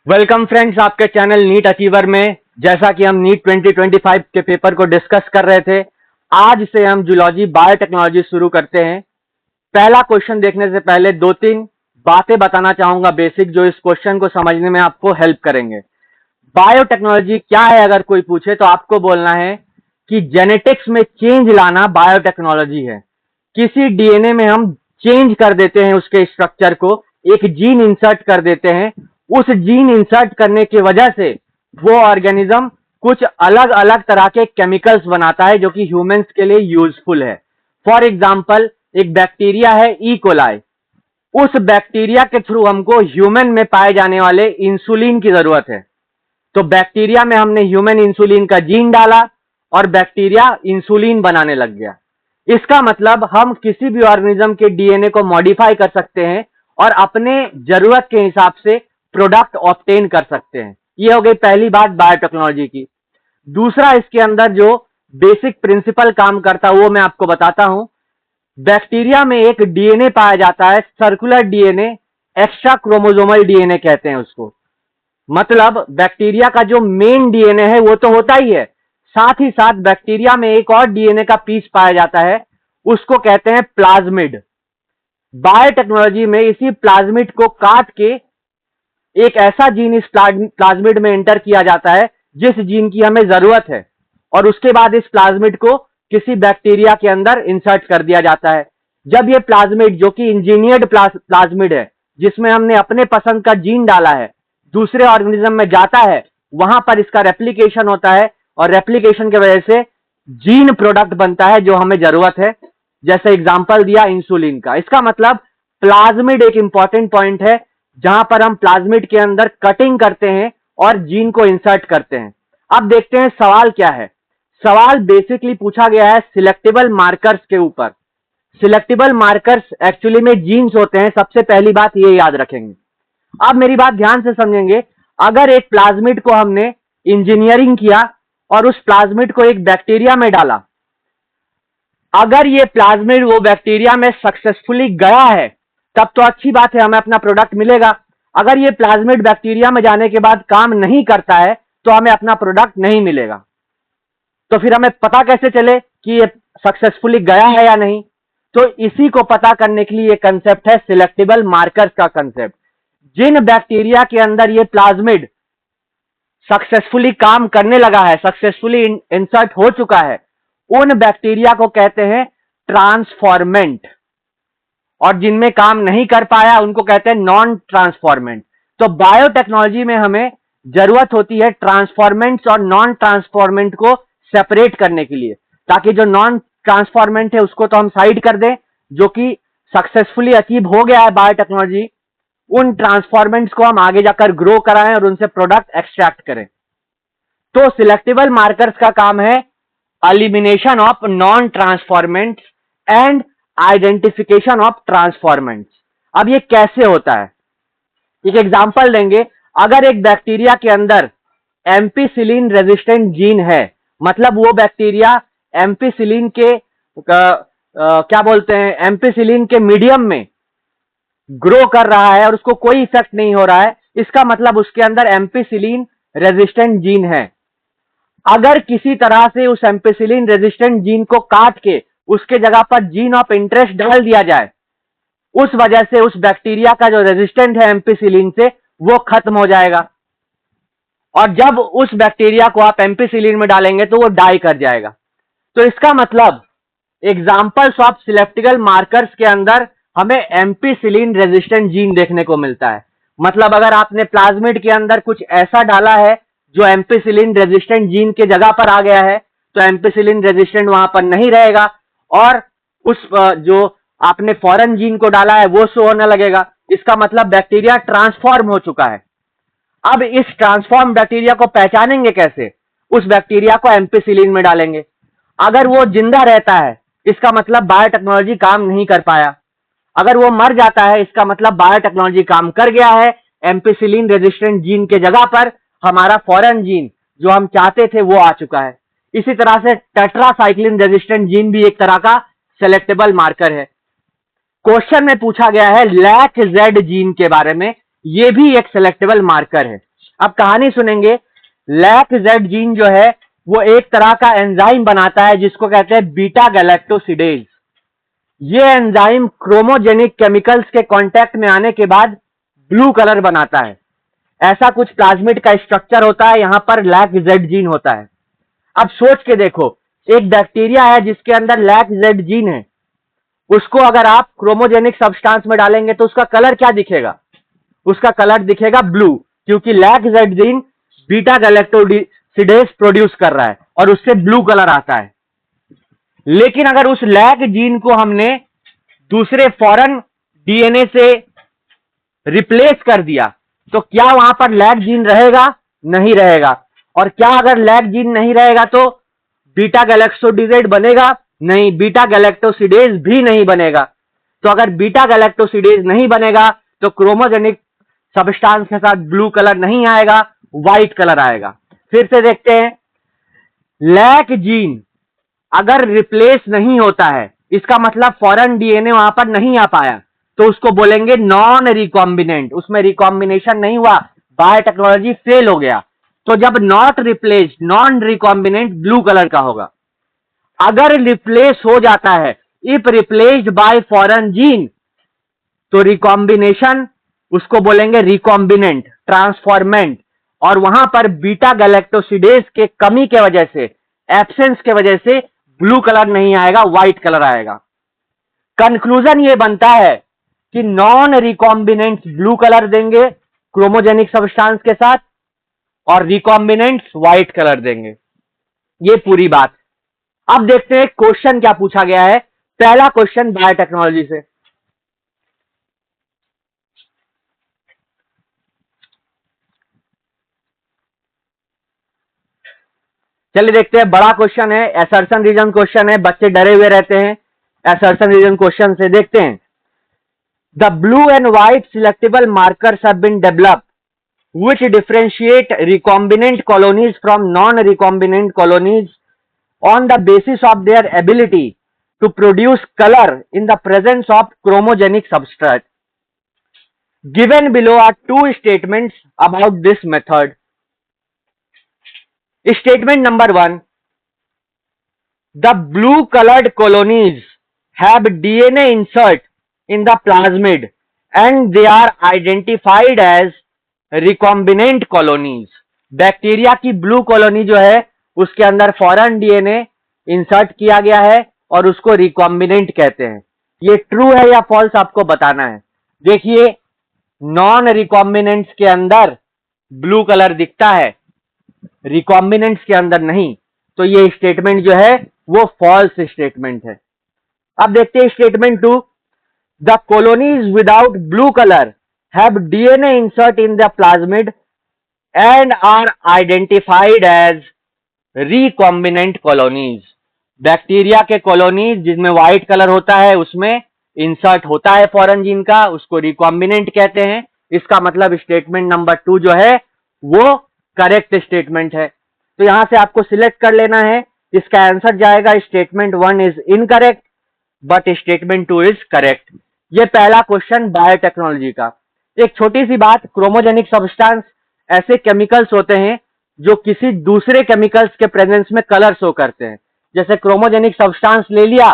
Welcome friends, आपके channel NEET achiever में। जैसा कि हम नीट 2025 के पेपर को डिस्कस कर रहे थे, आज से हम जूलॉजी बायोटेक्नोलॉजी शुरू करते हैं। पहला क्वेश्चन देखने से पहले दो तीन बातें बताना चाहूंगा बेसिक, जो इस क्वेश्चन को समझने में आपको हेल्प करेंगे। बायोटेक्नोलॉजी क्या है अगर कोई पूछे तो आपको बोलना है कि जेनेटिक्स में चेंज लाना बायोटेक्नोलॉजी है। किसी डीएनए में हम चेंज कर देते हैं, उसके स्ट्रक्चर को, एक जीन इंसर्ट कर देते हैं। उस जीन इंसर्ट करने की वजह से वो ऑर्गेनिज्म कुछ अलग अलग तरह के केमिकल्स बनाता है जो कि ह्यूमंस के लिए यूजफुल है। फॉर एग्जांपल, एक बैक्टीरिया है ई कोलाई। उस बैक्टीरिया के थ्रू हमको ह्यूमन में पाए जाने वाले इंसुलिन की जरूरत है। तो बैक्टीरिया में हमने ह्यूमन इंसुलिन का जीन डाला और बैक्टीरिया इंसुलिन बनाने लग गया। इसका मतलब हम किसी भी ऑर्गेनिज्म के डीएनए को मॉडिफाई कर सकते हैं और अपने जरूरत के हिसाब से प्रोडक्ट ऑब्टेन कर सकते हैं। ये हो गई पहली बात बायोटेक्नोलॉजी की। दूसरा, इसके अंदर जो बेसिक प्रिंसिपल काम करता है वो मैं आपको बताता हूं। बैक्टीरिया में एक डीएनए पाया जाता है, circular DNA, extra chromosomal DNA कहते हैं उसको। मतलब बैक्टीरिया का जो मेन डीएनए है वो तो होता ही है, साथ ही साथ बैक्टीरिया में एक और डीएनए का पीस पाया जाता है, उसको कहते हैं प्लाज्मिड। बायोटेक्नोलॉजी में इसी प्लाज्मिड को काट के एक ऐसा जीन इस प्लाज्मिड में एंटर किया जाता है जिस जीन की हमें जरूरत है, और उसके बाद इस प्लाज्मिड को किसी बैक्टीरिया के अंदर इंसर्ट कर दिया जाता है। जब ये प्लाज्मिड, जो कि इंजीनियर्ड प्लाज्मिड है, जिसमें हमने अपने पसंद का जीन डाला है, दूसरे ऑर्गेनिज्म में जाता है, वहां पर इसका रेप्लिकेशन होता है और रेप्लिकेशन की वजह से जीन प्रोडक्ट बनता है जो हमें जरूरत है। जैसे एग्जांपल दिया इंसुलिन का। इसका मतलब प्लाज्मिड एक इंपॉर्टेंट पॉइंट है जहां पर हम प्लाज्मिड के अंदर कटिंग करते हैं और जीन को इंसर्ट करते हैं। अब देखते हैं सवाल क्या है। सवाल बेसिकली पूछा गया है सिलेक्टेबल मार्कर्स के ऊपर। सिलेक्टेबल मार्कर्स एक्चुअली में जीन्स होते हैं, सबसे पहली बात ये याद रखेंगे। अब मेरी बात ध्यान से समझेंगे। अगर एक प्लाज्मिड को हमने इंजीनियरिंग किया और उस प्लाज्मिड को एक बैक्टीरिया में डाला, अगर ये प्लाज्मिड वो बैक्टीरिया में सक्सेसफुली गया है तब तो अच्छी बात है, हमें अपना प्रोडक्ट मिलेगा। अगर ये प्लाज्मिड बैक्टीरिया में जाने के बाद काम नहीं करता है तो हमें अपना प्रोडक्ट नहीं मिलेगा। तो फिर हमें पता कैसे चले कि ये सक्सेसफुली गया है या नहीं? तो इसी को पता करने के लिए ये कंसेप्ट है सिलेक्टेबल मार्कर्स का कंसेप्ट। जिन बैक्टीरिया के अंदर ये प्लाज्मिड सक्सेसफुली काम करने लगा है, सक्सेसफुली इंसर्ट हो चुका है, उन बैक्टीरिया को कहते हैं ट्रांसफॉर्मेंट, और जिनमें काम नहीं कर पाया उनको कहते हैं नॉन ट्रांसफॉर्मेंट। तो बायोटेक्नोलॉजी में हमें जरूरत होती है ट्रांसफॉर्मेंट्स और नॉन ट्रांसफॉर्मेंट को सेपरेट करने के लिए, ताकि जो नॉन ट्रांसफॉर्मेंट है उसको तो हम साइड कर दें, जो कि सक्सेसफुली अचीव हो गया है बायोटेक्नोलॉजी, उन ट्रांसफॉर्मेंट्स को हम आगे जाकर ग्रो कराएं और उनसे प्रोडक्ट एक्सट्रैक्ट करें। तो सिलेक्टेबल मार्कर्स का काम है elimination of non transformants and identification of transformants. अब ये कैसे होता है, एक एग्जांपल देंगे। अगर एक बैक्टीरिया के अंदर एम्पिसिलिन रेजिस्टेंट जीन है, मतलब वो बैक्टीरिया एम्पिसिलिन के क्या बोलते हैं, एम्पिसिलिन के मीडियम में ग्रो कर रहा है और उसको कोई इफेक्ट नहीं हो रहा है, इसका मतलब उसके अंदर एम्पिसिलिन रेजिस्टेंट जीन है। अगर किसी तरह से उस एम्पिसिलिन रेजिस्टेंट जीन को काट के उसके जगह पर जीन ऑफ इंटरेस्ट डाल दिया जाए, उस वजह से उस बैक्टीरिया का जो रेजिस्टेंट है एम्पिसिलिन से वो खत्म हो जाएगा, और जब उस बैक्टीरिया को आप एम्पिसिलिन में डालेंगे तो वो डाई कर जाएगा। तो इसका मतलब एग्जांपल्स ऑफ सिलेक्टेबल मार्कर्स के अंदर हमें एम्पिसिलिन रेजिस्टेंट जीन देखने को मिलता है। मतलब अगर आपने प्लाज्मिड के अंदर कुछ ऐसा डाला है जो एम्पिसिलिन रेजिस्टेंट जीन के जगह पर आ गया है, तो एम्पिसिलिन रेजिस्टेंट वहां पर नहीं रहेगा और उस जो आपने फॉरेन जीन को डाला है वो शो होने लगेगा। इसका मतलब बैक्टीरिया ट्रांसफॉर्म हो चुका है। अब इस ट्रांसफॉर्म बैक्टीरिया को पहचानेंगे कैसे? उस बैक्टीरिया को एम्पिसिलिन में डालेंगे। अगर वो जिंदा रहता है इसका मतलब बायोटेक्नोलॉजी काम नहीं कर पाया। अगर वो मर जाता है इसका मतलब बायोटेक्नोलॉजी काम कर गया है। एम्पिसिलिन रेजिस्टेंट जीन के जगह पर हमारा फॉरेन जीन जो हम चाहते थे वो आ चुका है। इसी तरह से टेट्रासाइक्लिन रेजिस्टेंट जीन भी एक तरह का सेलेक्टेबल मार्कर है। क्वेश्चन में पूछा गया है लैक जेड जीन के बारे में, ये भी एक सेलेक्टेबल मार्कर है। अब कहानी सुनेंगे। LAC-Z जीन जो है वो एक तरह का एंजाइम बनाता है जिसको कहते हैं बीटा गैलेक्टोसिडेज। ये एंजाइम क्रोमोजेनिक केमिकल्स के कांटेक्ट में आने के बाद ब्लू कलर बनाता है। ऐसा कुछ प्लाज्मिड का स्ट्रक्चर होता है, यहां पर LAC-Z जीन होता है। अब सोच के देखो, एक बैक्टीरिया है जिसके अंदर LAC-Z जीन है, उसको अगर आप क्रोमोजेनिक सब्सटेंस में डालेंगे तो उसका कलर क्या दिखेगा? उसका कलर दिखेगा ब्लू, क्योंकि LAC-Z gene beta galactosidase produce कर रहा है और उससे ब्लू कलर आता है। लेकिन अगर उस LAC जीन को हमने दूसरे फॉरेन डीएनए से रिप्लेस कर दिया तो क्या वहां पर LAC जीन रहेगा? नहीं रहेगा। और क्या अगर LAC जीन नहीं रहेगा तो बीटा गैलेक्टोसिडेज बनेगा? नहीं, बीटा गैलेक्टोसिडेज भी नहीं बनेगा। तो अगर बीटा गैलेक्टोसिडेज नहीं बनेगा तो क्रोमोजेनिक सब्सटेंस के साथ ब्लू कलर नहीं आएगा, व्हाइट कलर आएगा। फिर से देखते हैं, LAC जीन अगर रिप्लेस नहीं होता है, इसका मतलब फॉरेन डीएनए वहां पर नहीं आ पाया, तो उसको बोलेंगे नॉन रिकॉम्बिनेंट। उसमें रिकॉम्बिनेशन नहीं हुआ, बायोटेक्नोलॉजी फेल हो गया। तो जब not replaced, non recombinant blue colour का होगा। अगर रिप्लेस हो जाता है, if replaced by foreign gene, तो रिकॉम्बिनेशन, उसको बोलेंगे रिकॉम्बिनेंट, ट्रांसफॉर्मेंट। और वहां पर बीटा गैलेक्टोसिडेज के कमी के वजह से, एब्सेंस के वजह से ब्लू कलर नहीं आएगा, व्हाइट कलर आएगा। कंक्लूजन ये बनता है कि नॉन रिकॉम्बिनेंट्स ब्लू कलर देंगे क्रोमोजेनिक सब्सटेंस के साथ, और रिकॉम्बिनेंट्स व्हाइट कलर देंगे। ये पूरी बात। अब देखते हैं क्वेश्चन क्या पूछा गया है। पहला क्वेश्चन बायोटेक्नोलॉजी से। चलिए देखते हैं, बड़ा क्वेश्चन है, असर्शन रीजन क्वेश्चन है, बच्चे डरे हुए रहते हैं असर्शन रीजन क्वेश्चन से। देखते हैं, the blue and white selectable markers have been developed which differentiate recombinant colonies from non-recombinant colonies on the basis of their ability to produce color in the presence of chromogenic substrate. Given below are two statements about this method. Statement number 1, the blue colored colonies have DNA insert in the plasmid and they are identified as recombinant colonies. Bacteria की blue colony जो है उसके अंदर foreign DNA insert किया गया है और उसको रिकॉम्बिनेंट कहते हैं। ये ट्रू है या फॉल्स आपको बताना है। देखिए, नॉन रिकॉम्बिनेंट्स के अंदर ब्लू कलर दिखता है, रिकॉम्बिनेंट्स के अंदर नहीं, तो ये स्टेटमेंट जो है वो फॉल्स स्टेटमेंट है। अब देखते हैं statement 2, the colonies without blue colour have DNA insert in the plasmid and are identified as recombinant colonies. Bacteria के कॉलोनीज जिसमें व्हाइट कलर होता है उसमें इंसर्ट होता है फॉरेन जीन का, उसको रिकॉम्बिनेंट कहते हैं। इसका मतलब स्टेटमेंट नंबर 2 जो है वो करेक्ट स्टेटमेंट है। तो यहां से आपको सिलेक्ट कर लेना है। इसका आंसर जाएगा statement 1 is incorrect but statement 2 is correct. ये पहला क्वेश्चन बायोटेक्नोलॉजी का। एक छोटी सी बात, क्रोमोजेनिक सब्सटेंस ऐसे केमिकल्स होते हैं जो किसी दूसरे केमिकल्स के प्रेजेंस में कलर शो करते हैं। जैसे क्रोमोजेनिक सब्सटेंस ले लिया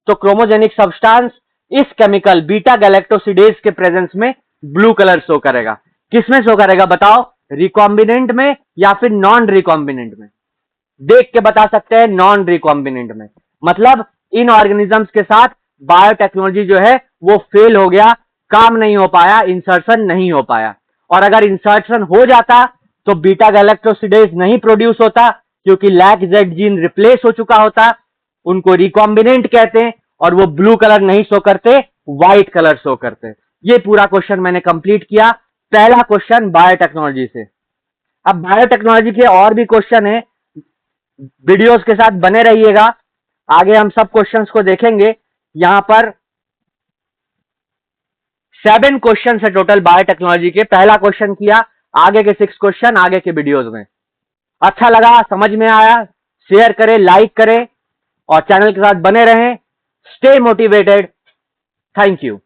तो क्रोमोजेनिक सब्सटेंस इस केमिकल बीटा गैलेक्टोसिडेज के प्रेजेंस में ब्लू कलर शो करेगा। किसमें शो करेगा बताओ? रिकॉम्बिनेंट में या फिर नॉन रिकॉम्बिनेंट में? देख के बता सकते हैं, नॉन रिकॉम्बिनेंट में। मतलब इन ऑर्गेनिजम्स के साथ बायोटेक्नोलॉजी जो है वो फेल हो गया, काम नहीं हो पाया, इंसर्शन नहीं हो पाया। और अगर इंसर्शन हो जाता तो बीटा गैलेक्टोसिडेज नहीं प्रोड्यूस होता, क्योंकि LAC-Z जीन रिप्लेस हो चुका होता। उनको रिकॉम्बिनेंट कहते हैं और वो ब्लू कलर नहीं शो करते, व्हाइट कलर शो करते। ये पूरा क्वेश्चन मैंने कंप्लीट किया, पहला क्वेश्चन बायोटेक्नोलॉजी से। अब बायोटेक्नोलॉजी के और भी क्वेश्चन है, वीडियोस के साथ बने रहिएगा, आगे हम सब क्वेश्चंस को देखेंगे। यहां पर 7 क्वेश्चन है टोटल बायोटेक्नोलॉजी के। पहला क्वेश्चन किया, आगे के 6 क्वेश्चन आगे के वीडियोस में। अच्छा लगा, समझ में आया, शेयर करें, लाइक करें और चैनल के साथ बने रहें। Stay motivated. Thank you.